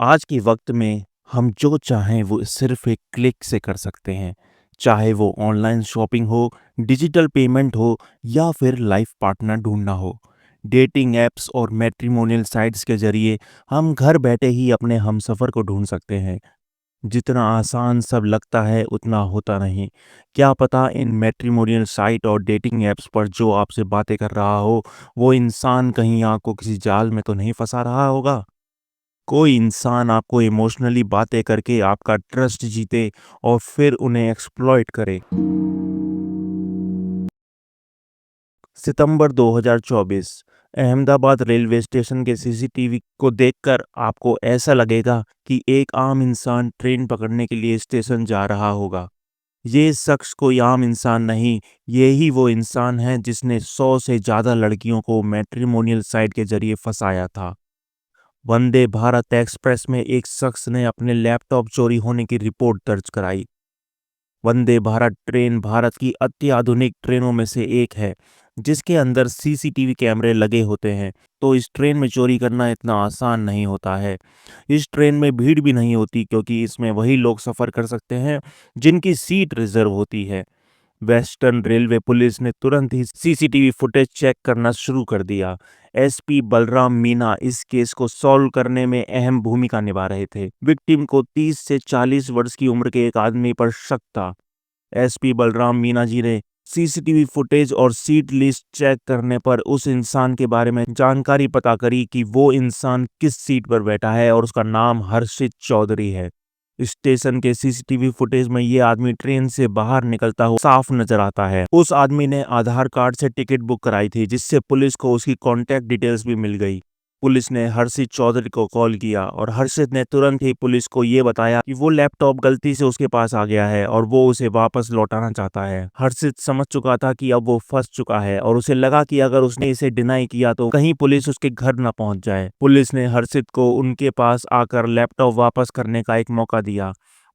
आज के वक्त में हम जो चाहें वो सिर्फ एक क्लिक से कर सकते हैं। चाहे वो ऑनलाइन शॉपिंग हो, डिजिटल पेमेंट हो या फिर लाइफ पार्टनर ढूंढना हो। डेटिंग ऐप्स और मैट्रिमोनियल साइट्स के ज़रिए हम घर बैठे ही अपने हमसफ़र को ढूंढ सकते हैं। जितना आसान सब लगता है उतना होता नहीं। क्या पता इन मैट्रिमोनियल साइट और डेटिंग ऐप्स पर जो आपसे बातें कर रहा हो, वो इंसान कहीं आपको किसी जाल में तो नहीं फँसा रहा होगा? कोई इंसान आपको इमोशनली बातें करके आपका ट्रस्ट जीते और फिर उन्हें एक्सप्लॉइट करे। सितंबर 2024। अहमदाबाद रेलवे स्टेशन के सीसीटीवी को देखकर आपको ऐसा लगेगा कि एक आम इंसान ट्रेन पकड़ने के लिए स्टेशन जा रहा होगा। ये शख्स कोई आम इंसान नहीं, यही वो इंसान है जिसने 100 से ज़्यादा लड़कियों को मैट्रिमोनियल साइट के जरिए फंसाया था। वंदे भारत एक्सप्रेस में एक शख्स ने अपने लैपटॉप चोरी होने की रिपोर्ट दर्ज कराई। वंदे भारत ट्रेन भारत की अत्याधुनिक ट्रेनों में से एक है, जिसके अंदर सीसीटीवी कैमरे लगे होते हैं। तो इस ट्रेन में चोरी करना इतना आसान नहीं होता है। इस ट्रेन में भीड़ भी नहीं होती क्योंकि इसमें वही लोग सफ़र कर सकते हैं जिनकी सीट रिजर्व होती है। वेस्टर्न रेलवे पुलिस ने तुरंत ही सीसीटीवी फुटेज चेक करना शुरू कर दिया। एसपी बलराम मीना इस केस को सॉल्व करने में अहम भूमिका निभा रहे थे। विक्टिम को 30 से 40 वर्ष की उम्र के एक आदमी पर शक था। एसपी बलराम मीना जी ने सीसीटीवी फुटेज और सीट लिस्ट चेक करने पर उस इंसान के बारे में जानकारी पता करी कि वो इंसान किस सीट पर बैठा है और उसका नाम हर्षित चौधरी है। स्टेशन के सीसीटीवी फुटेज में ये आदमी ट्रेन से बाहर निकलता हुआ साफ नजर आता है। उस आदमी ने आधार कार्ड से टिकट बुक कराई थी, जिससे पुलिस को उसकी कॉन्टैक्ट डिटेल्स भी मिल गई। पुलिस ने हर्षित चौधरी को कॉल किया और हर्षित ने तुरंत ही पुलिस को ये बताया कि वो लैपटॉप गलती से उसके पास आ गया है और वो उसे वापस लौटाना चाहता है। हर्षित समझ चुका था कि अब वो फंस चुका है और उसे लगा कि अगर उसने इसे डिनाई किया तो कहीं पुलिस उसके घर न पहुंच जाए। पुलिस ने हर्षित को उनके पास आकर लैपटॉप वापस करने का एक मौका दिया।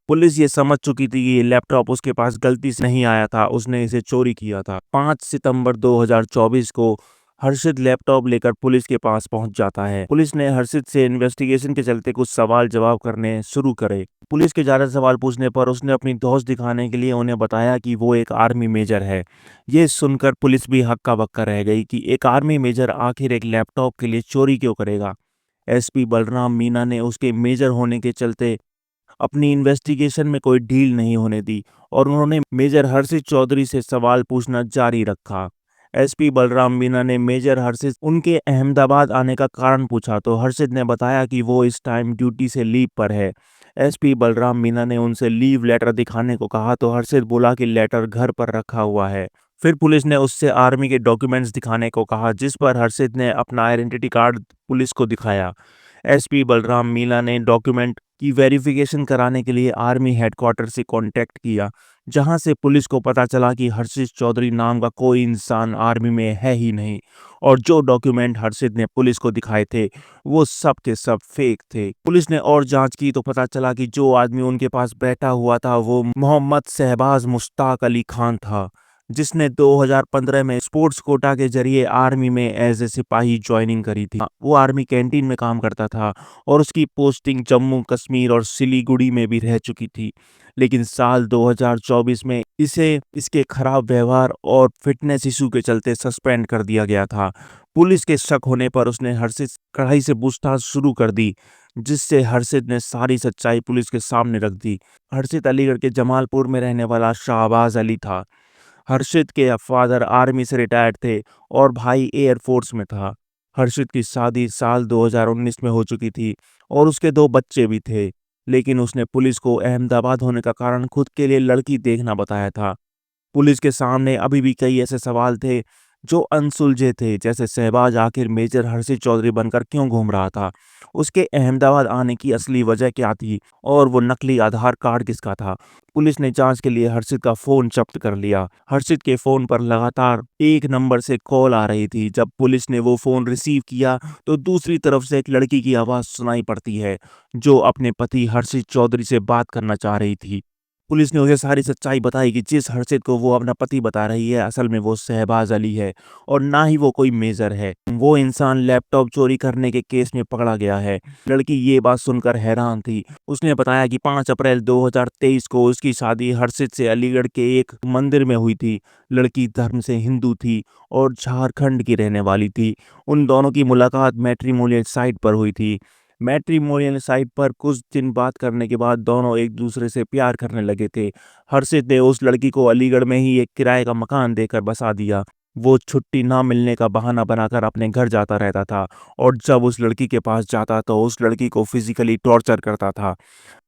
पुलिस ये समझ चुकी थी कि ये लैपटॉप उसके पास गलती से नहीं आया था, उसने इसे चोरी किया था। 5 सितंबर 2024 को हर्षित लैपटॉप लेकर पुलिस के पास पहुंच जाता है। पुलिस ने हर्षित से इन्वेस्टिगेशन के चलते कुछ सवाल जवाब करने शुरू करे। पुलिस के ज्यादा सवाल पूछने पर उसने अपनी दोस्त दिखाने के लिए उन्हें बताया कि वो एक आर्मी मेजर है। ये सुनकर पुलिस भी हक्का बक्का रह गई कि एक आर्मी मेजर आखिर एक लैपटॉप के लिए चोरी क्यों करेगा। एसपी बलराम मीना ने उसके मेजर होने के चलते अपनी इन्वेस्टिगेशन में कोई ढील नहीं होने दी और उन्होंने मेजर हर्षित चौधरी से सवाल पूछना जारी रखा। एसपी बलराम मीना ने मेजर हर्षित उनके अहमदाबाद आने का कारण पूछा तो हर्षित ने बताया कि वो इस टाइम ड्यूटी से लीव पर है। एसपी बलराम मीना ने उनसे लीव लेटर दिखाने को कहा तो हर्षित बोला कि लेटर घर पर रखा हुआ है। फिर पुलिस ने उससे आर्मी के डॉक्यूमेंट्स दिखाने को कहा, जिस पर हर्षित ने अपना आइडेंटिटी कार्ड पुलिस को दिखाया। एसपी बलराम मीना ने डॉक्यूमेंट की वेरिफिकेशन कराने के लिए आर्मी हेडक्वार्टर से कांटेक्ट किया, जहां से पुलिस को पता चला कि हर्षित चौधरी नाम का कोई इंसान आर्मी में है ही नहीं और जो डॉक्यूमेंट हर्षित ने पुलिस को दिखाए थे वो सब के सब फेक थे। पुलिस ने और जांच की तो पता चला कि जो आदमी उनके पास बैठा हुआ था वो मोहम्मद शहबाज मुश्ताक अली खान था, जिसने 2015 में स्पोर्ट्स कोटा के जरिए आर्मी में एज ए सिपाही ज्वाइनिंग करी थी। वो आर्मी कैंटीन में काम करता था और उसकी पोस्टिंग जम्मू कश्मीर और सिलीगुड़ी में भी रह चुकी थी। लेकिन साल 2024 में इसे इसके खराब व्यवहार और फिटनेस इशू के चलते सस्पेंड कर दिया गया था। पुलिस के शक होने पर उसने हर्षित कड़ाई से पूछताछ शुरू कर दी, जिससे हर्षित ने सारी सच्चाई पुलिस के सामने रख दी। हर्षित अलीगढ़ के जमालपुर में रहने वाला शाहबाज अली था। हर्षित के फादर आर्मी से रिटायर्ड थे और भाई एयरफोर्स में था। हर्षित की शादी साल 2019 में हो चुकी थी और उसके 2 बच्चे भी थे, लेकिन उसने पुलिस को अहमदाबाद होने का कारण खुद के लिए लड़की देखना बताया था। पुलिस के सामने अभी भी कई ऐसे सवाल थे जो अनसुलझे थे, जैसे शहबाज आखिर मेजर हर्षित चौधरी बनकर क्यों घूम रहा था, उसके अहमदाबाद आने की असली वजह क्या थी और वो नकली आधार कार्ड किसका था। पुलिस ने जांच के लिए हर्षित का फोन जब्त कर लिया। हर्षित के फोन पर लगातार एक नंबर से कॉल आ रही थी। जब पुलिस ने वो फोन रिसीव किया तो दूसरी तरफ से एक लड़की की आवाज सुनाई पड़ती है जो अपने पति हर्षित चौधरी से बात करना चाह रही थी। पुलिस ने उसे सारी सच्चाई बताई कि जिस हर्षित को वो अपना पति बता रही है, असल में वो शहबाज अली है और ना ही वो कोई मेजर है। वो इंसान लैपटॉप चोरी करने के केस में पकड़ा गया है। लड़की ये बात सुनकर हैरान थी। उसने बताया कि 5 अप्रैल 2023 को उसकी शादी हर्षित से अलीगढ़ के एक मंदिर में हुई थी। लड़की धर्म से हिंदू थी और झारखंड की रहने वाली थी। उन दोनों की मुलाकात मैट्रिमोनियल साइट पर हुई थी। मैट्रिमोनियल साइट पर कुछ दिन बात करने के बाद दोनों एक दूसरे से प्यार करने लगे थे। हर्षित ने उस लड़की को अलीगढ़ में ही एक किराए का मकान देकर बसा दिया। वो छुट्टी ना मिलने का बहाना बनाकर अपने घर जाता रहता था और जब उस लड़की के पास जाता तो उस लड़की को फिजिकली टॉर्चर करता था।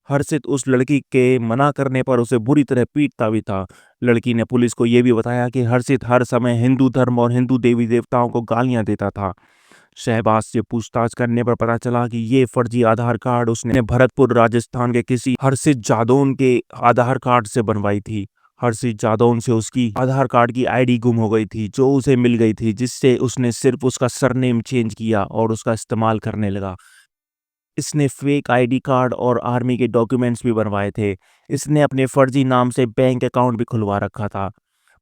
हर्षित उस लड़की के मना करने पर उसे बुरी तरह पीटता भी था। लड़की ने पुलिस को ये भी बताया कि हर्षित हर समय हिंदू धर्म और हिंदू देवी देवताओं को गालियां देता था। शहबाज से पूछताछ करने पर पता चला कि ये फर्जी आधार कार्ड उसने भरतपुर राजस्थान के किसी हर्षित जादौन के आधार कार्ड से बनवाई थी। हर्षित जादौन से उसकी आधार कार्ड की आईडी गुम हो गई थी जो उसे मिल गई थी, जिससे उसने सिर्फ उसका सरनेम चेंज किया और उसका इस्तेमाल करने लगा। इसने फेक आईडी कार्ड और आर्मी के डॉक्यूमेंट्स भी बनवाए थे। इसने अपने फर्जी नाम से बैंक अकाउंट भी खुलवा रखा था।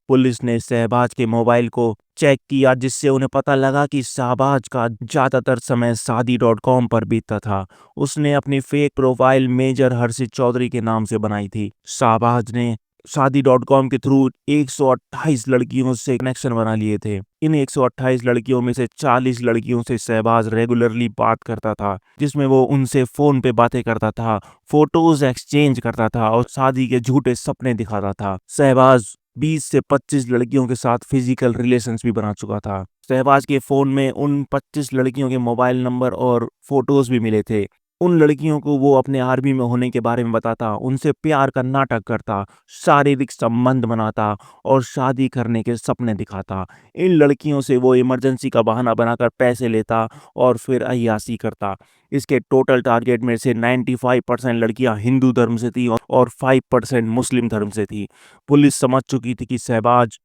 पुलिस ने शहबाज के मोबाइल को चेक किया, जिससे उन्हें पता लगा कि शहबाज का ज़्यादातर समय शादी.com पर बीतता था। उसने अपनी फेक प्रोफाइल मेजर हर्षित चौधरी के नाम से बनाई थी। शहबाज ने शादी.com के थ्रू 128 लड़कियों से कनेक्शन बना लिए थे। इन 128 लड़कियों में से 40 लड़कियों से शहबाज रेगुलरली बात करता था, जिसमें वो उनसे फ़ोन पे बातें करता था, फोटोज एक्सचेंज करता था और शादी के झूठे सपने दिखाता था। शहबाज 20 से 25 लड़कियों के साथ फिजिकल रिलेशंस भी बना चुका था। शहबाज के फ़ोन में उन 25 लड़कियों के मोबाइल नंबर और फोटोज भी मिले थे। उन लड़कियों को वो अपने आर्मी में होने के बारे में बताता, उनसे प्यार का नाटक करता, शारीरिक संबंध बनाता और शादी करने के सपने दिखाता। इन लड़कियों से वो इमरजेंसी का बहाना बनाकर पैसे लेता और फिर अय्याशी करता। इसके टोटल टारगेट में से 95% लड़कियां हिंदू धर्म से थी और 5% मुस्लिम धर्म से थी। पुलिस समझ चुकी थी कि शहबाज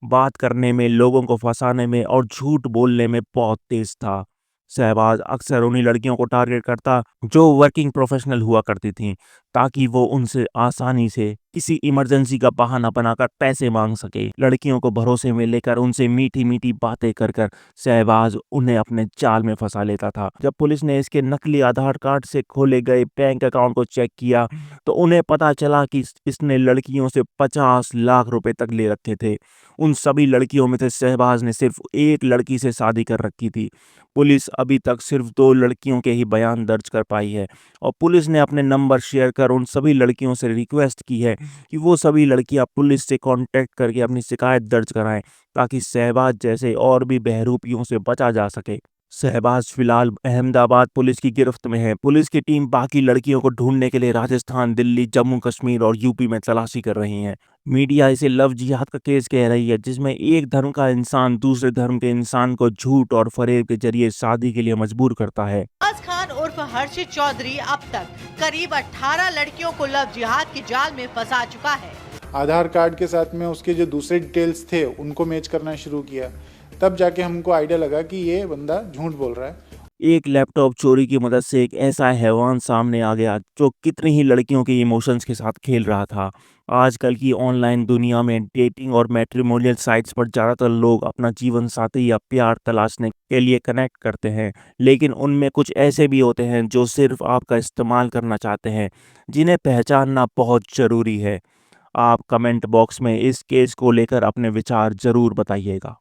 बात करने में, लोगों को फंसाने में और झूठ बोलने में बहुत तेज था। शहबाज अक्सर उन्हीं लड़कियों को टारगेट करता जो वर्किंग प्रोफेशनल हुआ करती थीं, ताकि वो उनसे आसानी से किसी इमरजेंसी का बहाना बनाकर पैसे मांग सके। लड़कियों को भरोसे में लेकर उनसे मीठी मीठी बातें कर कर शहबाज उन्हें अपने जाल में फंसा लेता था। जब पुलिस ने इसके नकली आधार कार्ड से खोले गए बैंक अकाउंट को चेक किया तो उन्हें पता चला कि इसने लड़कियों से 50 लाख रुपए तक ले रखे थे। उन सभी लड़कियों में से शहबाज ने सिर्फ एक लड़की से शादी कर रखी थी। पुलिस अभी तक सिर्फ 2 लड़कियों के ही बयान दर्ज कर पाई है और पुलिस ने अपने नंबर शेयर कर उन सभी लड़कियों से रिक्वेस्ट की है कि वो सभी लड़कियां पुलिस से कांटेक्ट करके अपनी शिकायत दर्ज कराएं, ताकि शहबाज जैसे और भी बहरूपियों से बचा जा सके। शहबाज फिलहाल अहमदाबाद पुलिस की गिरफ्त में है। पुलिस की टीम बाकी लड़कियों को ढूंढने के लिए राजस्थान, दिल्ली, जम्मू कश्मीर और यूपी में तलाशी कर रही है। मीडिया इसे लव जिहाद का केस कह रही है, जिसमें एक धर्म का इंसान दूसरे धर्म के इंसान को झूठ और फरेब के जरिए शादी के लिए मजबूर करता है। शहबाज खान उर्फ हर्षित चौधरी अब तक करीब 18 लड़कियों को लव जिहाद की जाल में फंसा चुका है। आधार कार्ड के साथ में उसके जो दूसरे डिटेल्स थे उनको मैच करना शुरू किया, तब जाके हमको आइडिया लगा कि ये बंदा झूठ बोल रहा है। एक लैपटॉप चोरी की मदद से एक ऐसा हैवान सामने आ गया जो कितनी ही लड़कियों के इमोशंस के साथ खेल रहा था। आजकल की ऑनलाइन दुनिया में डेटिंग और मैट्रिमोनियल साइट्स पर ज़्यादातर लोग अपना जीवन साथी या प्यार तलाशने के लिए कनेक्ट करते हैं, लेकिन उनमें कुछ ऐसे भी होते हैं जो सिर्फ आपका इस्तेमाल करना चाहते हैं, जिन्हें पहचानना बहुत ज़रूरी है। आप कमेंट बॉक्स में इस केस को लेकर अपने विचार ज़रूर बताइएगा।